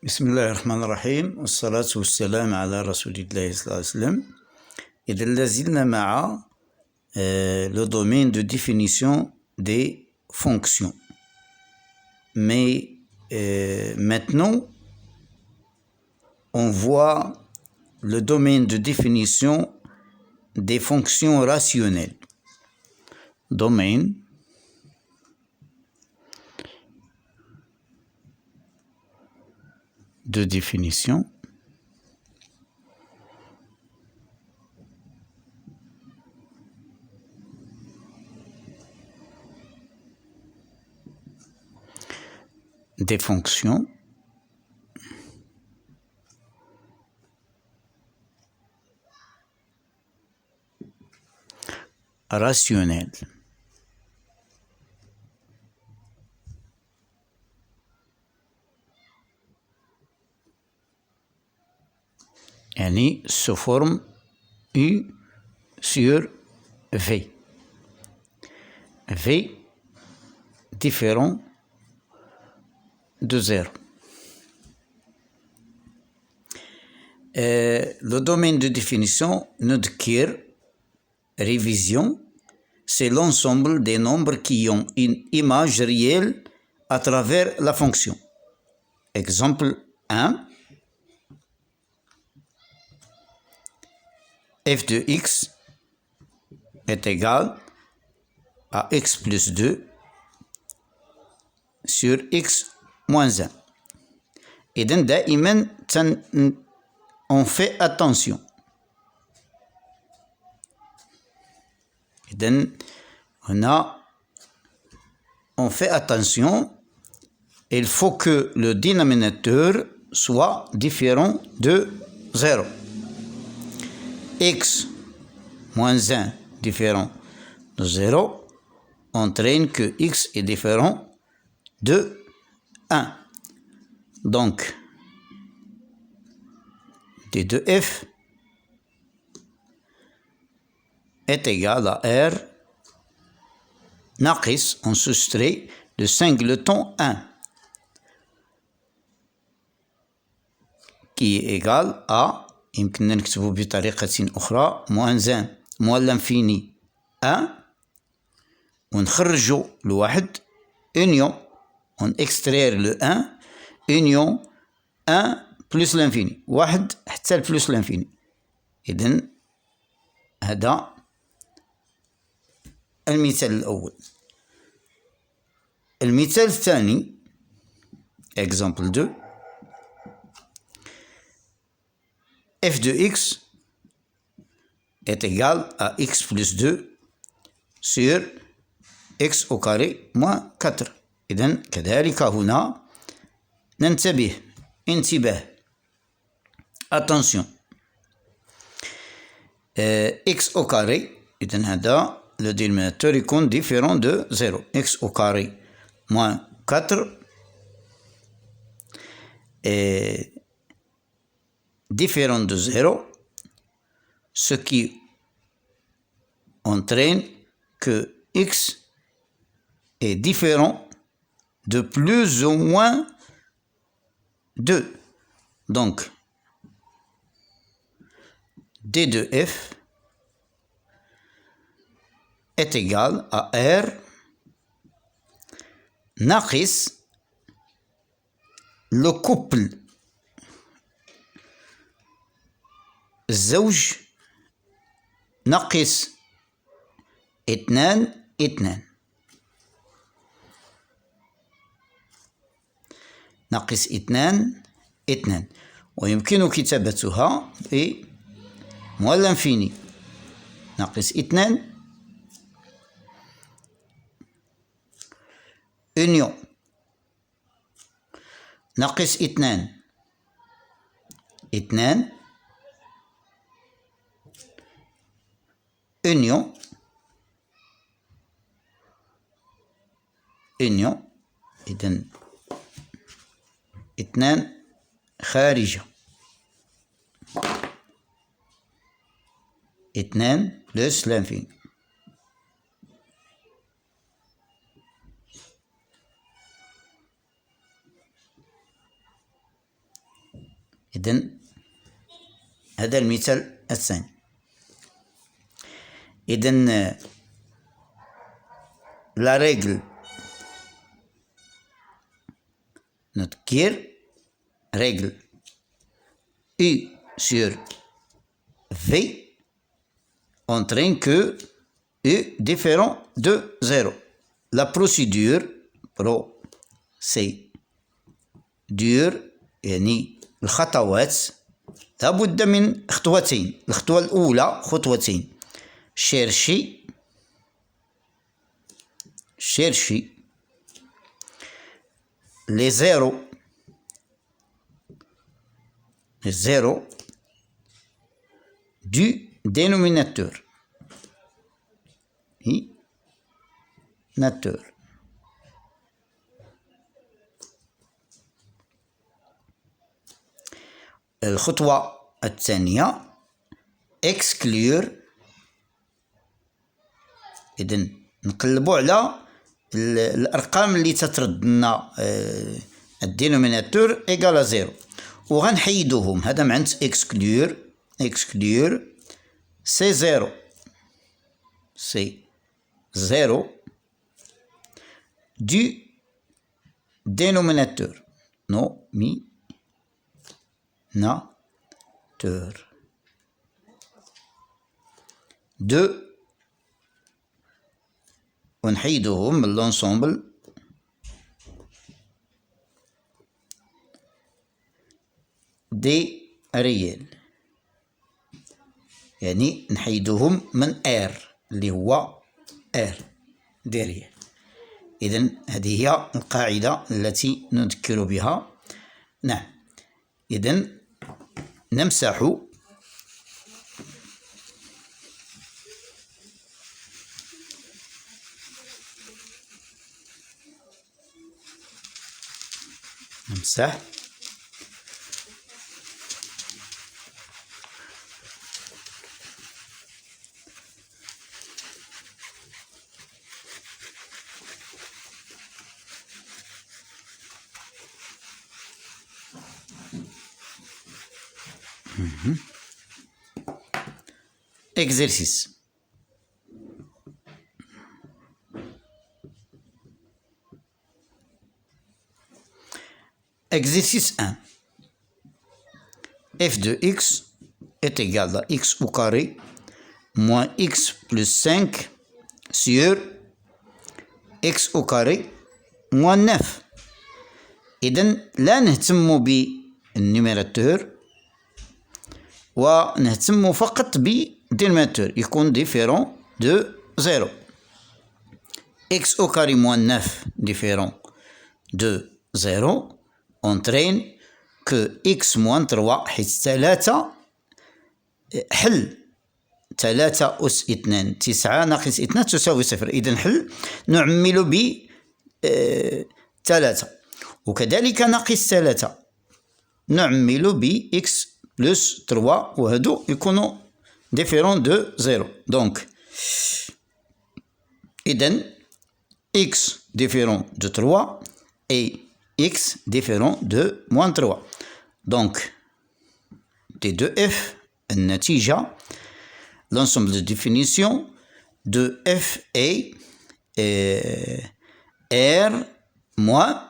بسم الله الرحمن الرحيم والصلاة والسلام على رسول الله صلى الله عليه وسلم. إذا لازلنا مع le domaine de définition des fonctions. Mais maintenant, on voit le domaine de définition des fonctions rationnelles. Domaine de définition des fonctions rationnelles. Yani se forme U sur V. V différent de 0. Le domaine de définition, Nudkir, révision, c'est l'ensemble des nombres qui ont une image réelle à travers la fonction. Exemple 1. f de x est égal à x plus 2 sur x moins 1. Et donc, on fait attention. Et donc, on fait attention. Il faut que le dénominateur soit différent de 0. X moins 1 différent de 0 entraîne que x est différent de 1. Donc, d de f est égal à r ناقص, on soustrait le singleton 1 qui est égal à يمكننا نكتبه بطريقة أخرى moins 1 moins l'infini 1 ونخرجوا الواحد union on extraire le 1 union 1 plus l'infini واحد حتى plus l'infini. إذن هذا المثال الأول. المثال الثاني exemple 2 f de x est égal à x plus 2 sur x au carré moins 4. إذن كذلك هنا ننتبه انتباه attention x au carré إذن هذا le dénominateur يكون différent de 0 x au carré moins 4 est différent de 0, ce qui entraîne que x est différent de plus ou moins 2. Donc, d de f est égal à r ناقص le couple الزوج ناقص 2 ناقص 2 ويمكن كتابتها ب moins l'infini ناقص 2 union ناقص 2 union إذن 2 خارجة 2 plus l'infini. إذن هذا المثال الثاني. إذن la règle نذكر règle U sur V entraîne que U différent de 0. La procédure يعني الخطوات لابد من خطوتين. الخطوة الأولى خطوتين chercher les zéros du dénominateur. الخطوة الثانية exclure. إذن نقلبوا على الأرقام اللي تترد لنا الدينوميناتور إيكال زيرو وغنحيدوهم. هذا معنى exclure سي زيرو du dénominateur de ونحيدهم من l'ensemble des réels. يعني نحيدهم من R اللي هو R دي ريال. إذن هذه هي القاعدة التي نذكر بها. نعم. إذن نمسح exercice. Exercice 1. f de x est égal à x au carré moins x plus 5 sur x au carré moins 9. إذن لا نهتم بالنيميراتور ونهتم فقط بالدينوميناتور يكون différent de 0. x au carré moins 9 différent de 0 entraîne que x moins 3 حيث 3 حل 3 أس 2 9 ناقص 2 تساوي 0. إذن حل نعمل ب 3 وكذلك ناقص 3 نعمل ب x plus 3 وهادو يكونوا différent de 0. donc إذن x différent de 3 et x différent de moins 3. donc D2F النتيجة l'ensemble de définition de F est R moins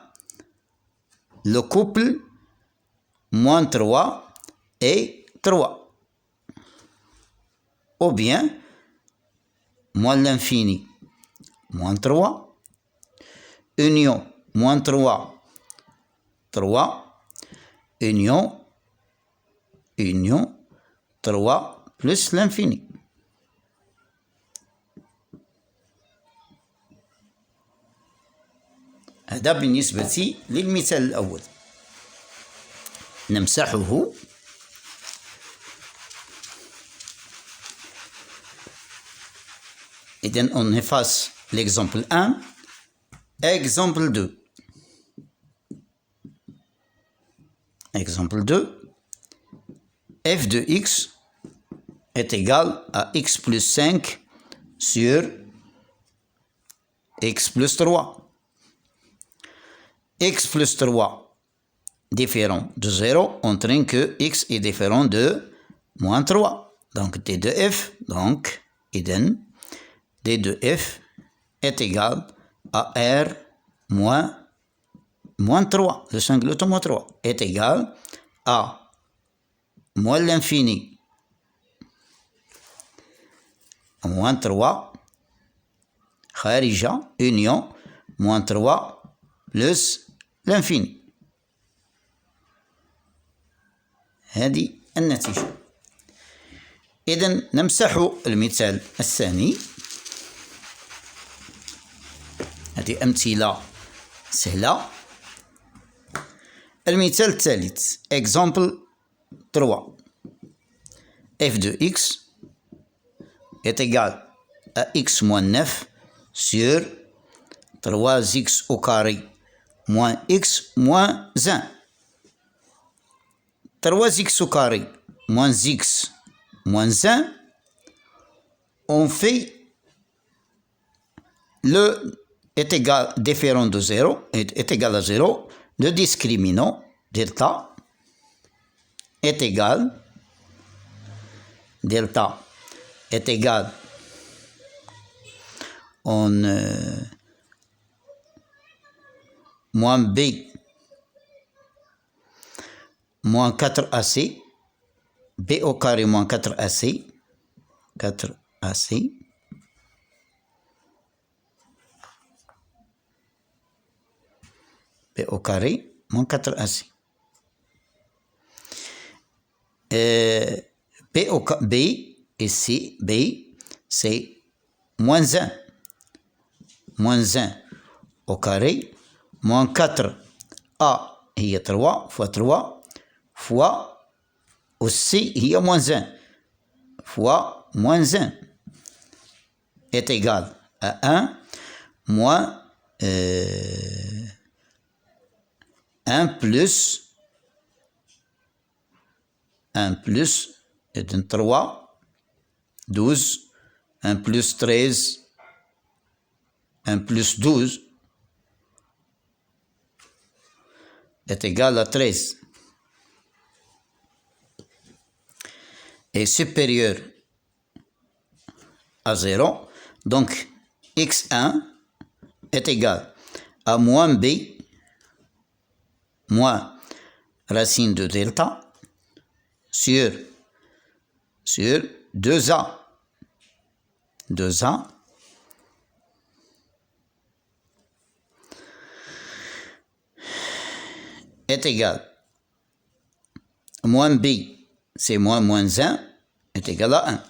le couple moins 3 et 3 ou bien moins l'infini moins 3 union moins 3 union 3 plus l'infini. هذا بالنسبة للمثال الأول. نمسحه إذن on efface l'exemple 1. exemple 2. Exemple 2, f de x est égal à x plus 5 sur x plus 3. x plus 3 différent de 0 entraîne que x est différent de moins 3. Donc d de f, donc idem, d de f est égal à r moins 3, le singulier moins 3, est égal à moins l'infini, moins 3, kharija, union, moins 3, plus l'infini. هذه النتيجة. إذن نمسح المثال الثاني. هذه أمثلة سهلة. المثال الثالث exemple 3 f de x est égal à x moins 9 sur 3x au carré moins x moins 1. 3x au carré moins x moins 1, on fait le est égal différent de 0, est égal à 0, le discriminant delta est égal en moins b moins 4ac, b au carré moins 4ac, b au carré moins 4ac. B et C, B, c'est moins 1. Moins 1 au carré, moins 4. A, il y a 3 fois 3 fois aussi, il y a moins 1 fois moins 1 est égal à 1 moins 1 plus 3, 12, 1 plus 13, 1 plus 12 est égal à 13. Est supérieur à 0, donc x1 est égal à moins b moins racine de delta sur 2a. 2a est égal à moins b, c'est moins 1, est égal à 1.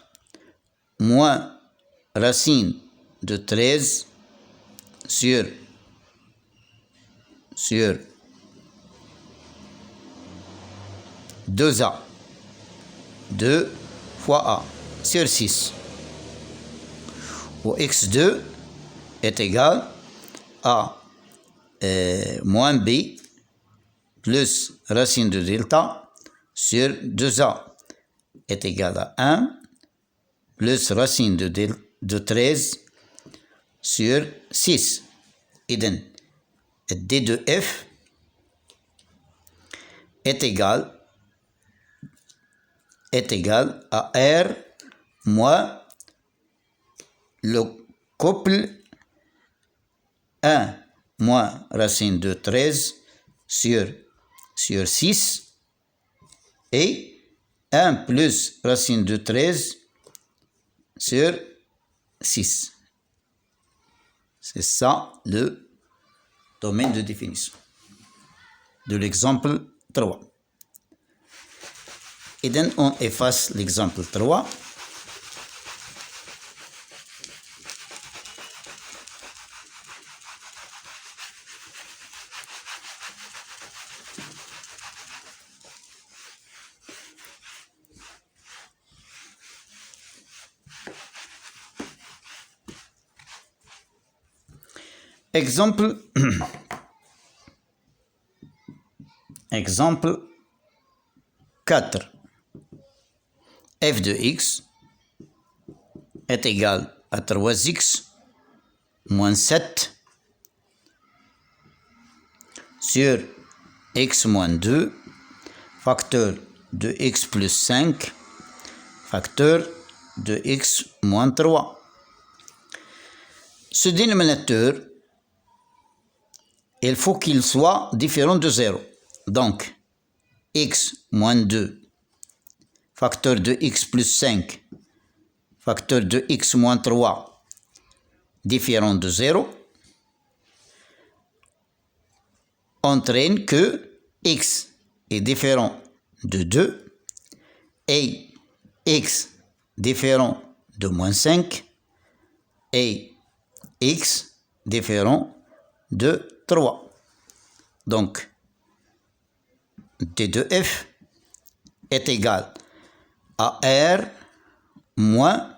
Moins racine de 13 sur 2a. 2 fois a sur 6. Où x2 est égal à moins b plus racine de delta sur 2a est égal à 1 plus racine de 13 sur 6. إذن d de f est égal à r moins le couple 1 moins racine de 13 sur 6 et 1 plus racine de 13 sur 6. C'est ça le domaine de définition de l'exemple 3. Et donc on efface l'exemple 3. Exemple 4. f de x est égal à 3x moins 7 sur x moins 2, facteur de x plus 5, facteur de x moins 3. Ce dénominateur, il faut qu'il soit différent de 0. Donc, x moins 2, facteur de x plus 5, facteur de x moins 3, différent de 0, entraîne que x est différent de 2 et x différent de moins 5 et x différent de 3. Donc, d de f est égal à r moins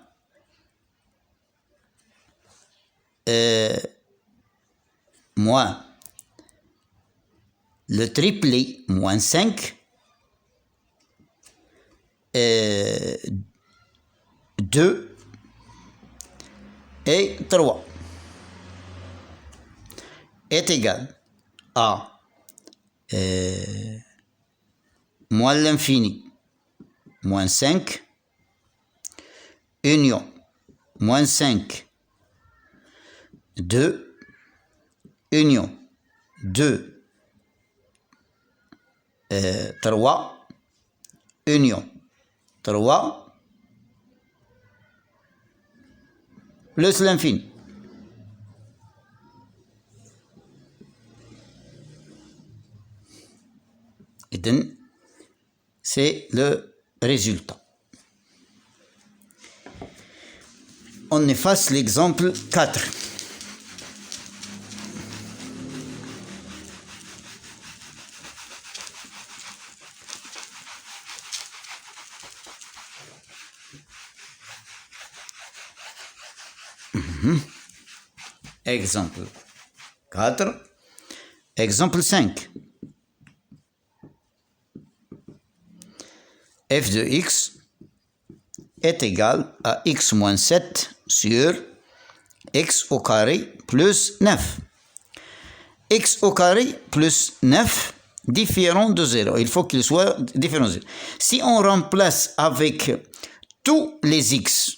le triplet moins 5 2 et 3 est égal à moins l'infini moins 5 union moins 5 2 union 2 3 union 3 plus l'infini. Et donc, c'est le résultat. On efface l'exemple 4. Exemple 4. Exemple 5. f de x est égal à x moins 7 sur x au carré plus 9. X au carré plus 9 différent de 0. Il faut qu'il soit différent de 0. Si on remplace avec tous les x,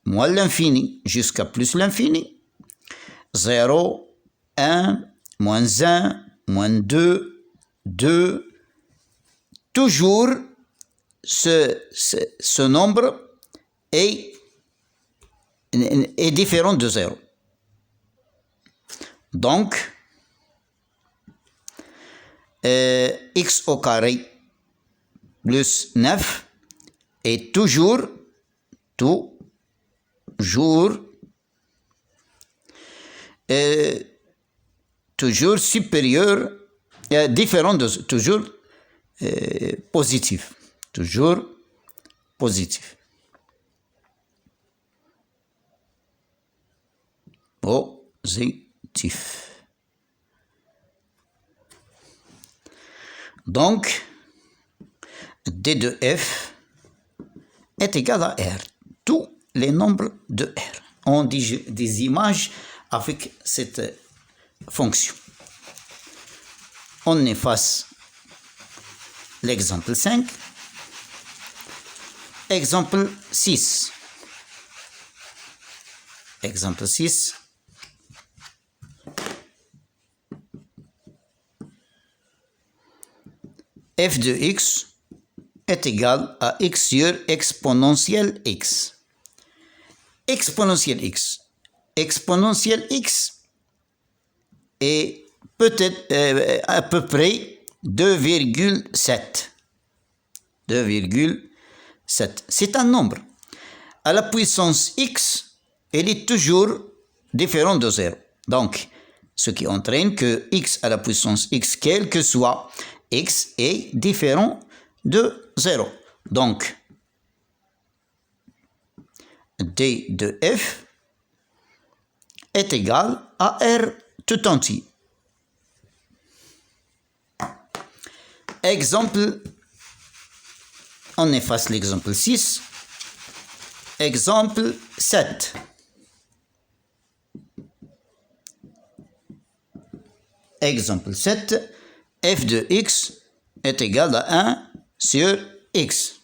moins l'infini jusqu'à plus l'infini, 0, 1, moins 1, moins 2, 2, toujours ce nombre est différent de 0. Donc, x au carré plus 9 est toujours supérieur, différent de, toujours positif. Toujours positif. Positif. Donc, d de f est égal à r. Tous les nombres de r. On dit des images avec cette fonction. On efface l'exemple 5. Exemple 6. Exemple 6. f de x est égal à x sur exponentielle x. Exponentielle x. Exponentielle x est peut-être à peu près 2,7. 2,7. C'est un nombre. À la puissance x, elle est toujours différente de 0. Donc, ce qui entraîne que x à la puissance x, quel que soit x, est différent de 0. Donc, d de f est égal à r tout entier. Exemple, on efface l'exemple 6. Exemple 7. Exemple 7, f de x est égal à 1 sur x.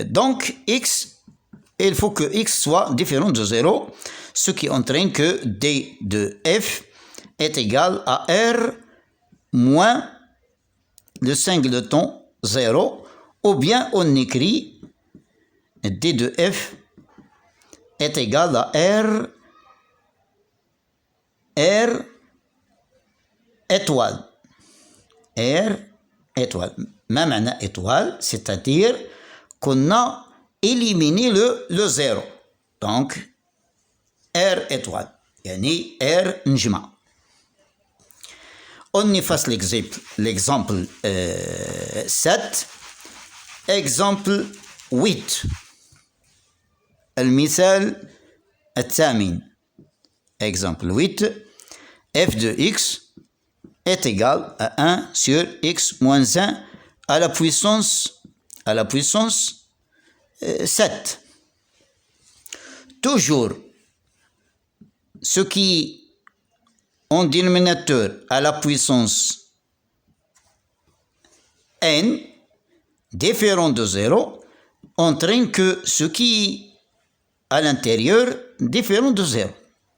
Donc, x, il faut que x soit différent de 0, ce qui entraîne que d de f est égal à r moins le singleton 0, ou bien on écrit d de f est égal à r étoile. R étoile. Ma معنى étoile, c'est-à-dire qu'on a éliminé le 0. Donc, R étoile. يعني R نجمة. On efface l'exemple 7. Exemple 8. المثال الثامن. Exemple 8. f de x est égal à 1 sur x moins 1 à la puissance 7. Toujours, ce qui en dénominateur à la puissance n différent de 0 entraîne que ce qui à l'intérieur différent de 0,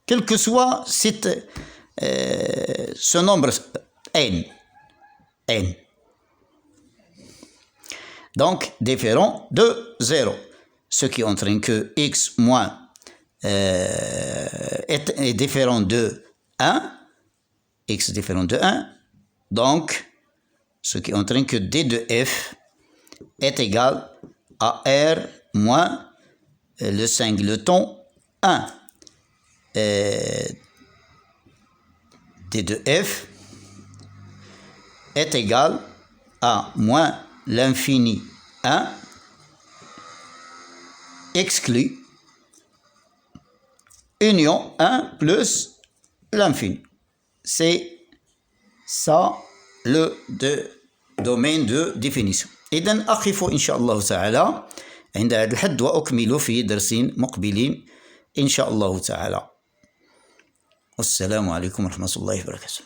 quel que soit ce nombre n. Donc, différent de 0, ce qui entraîne que x moins est différent de 1, x différent de 1, donc ce qui entraîne que d de f est égal à r moins le singleton 1. D de f est égal à moins l'infini 1 exclu union 1 plus l'infini. C'est ça le domaine de définition. إذن أقف إن شاء الله تعالى عند هذا الحد وأكمل في درس مقبل إن شاء الله تعالى. والسلام عليكم ورحمة الله وبركاته.